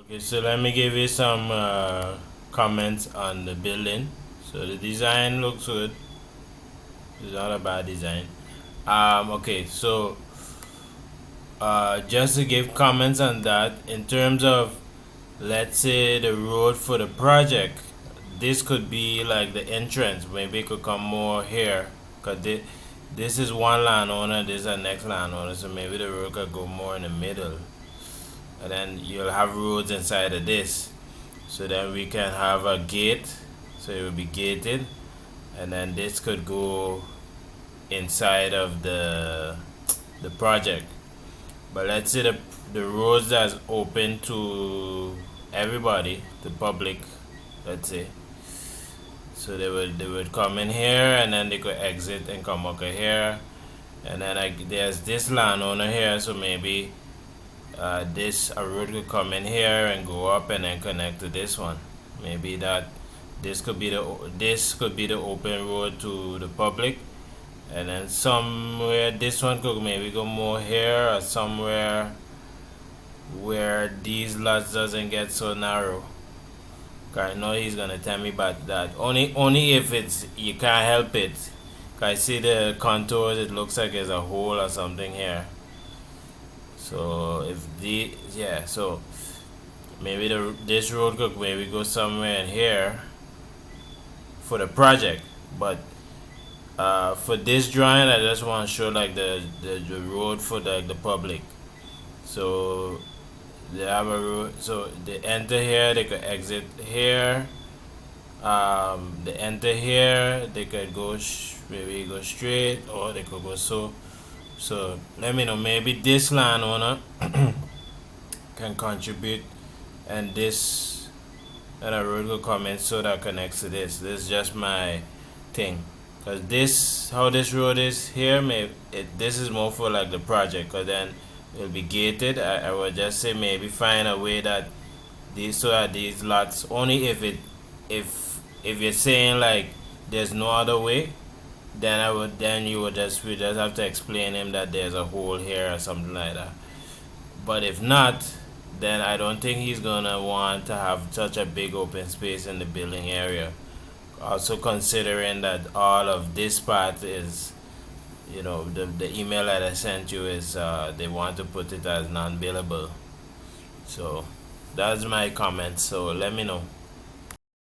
Okay, so let me give you some comments on the building. So the design looks good. It's not a bad design. Okay, so just to give comments on that, in terms of, let's say, the road for the project, this could be like the entrance. Maybe it could come more here, cause this is one landowner, this is the next landowner. So maybe the road could go more in the middle, and then you'll have roads inside of this. So then we can have a gate, so it will be gated, and then this could go inside of the project. But let's say the roads that's open to everybody, the public, let's say. So they would come in here, and then they could exit and come over here, and then there's this landowner here, so maybe this a road could come in here and go up and then connect to this one. Maybe that this could be the open road to the public, and then somewhere this one could maybe go more here, or somewhere where these lots doesn't get so narrow. I know he's gonna tell me about that. Only if it's you can't help it. I see the contours. It looks like there's a hole or something here. So if so maybe this road could maybe go somewhere in here for the project, but for this drawing, I just want to show like the road for the public. So they have a road, so they enter here, they could exit here. They enter here, they could go maybe go straight, or they could go so. So let me know. Maybe this landowner can contribute, and this and a road will come in so that connects to this. This is just my thing, cause this how this road is here. Maybe this is more for like the project, cause then it'll be gated. I would just say maybe find a way that these lots only if you're saying like there's no other way, then we just have to explain him that there's a hole here or something like that. But if not, then I don't think he's gonna want to have such a big open space in the building area. Also considering that all of this part is, the email that I sent you is they want to put it as non-billable. So that's my comment. So let me know.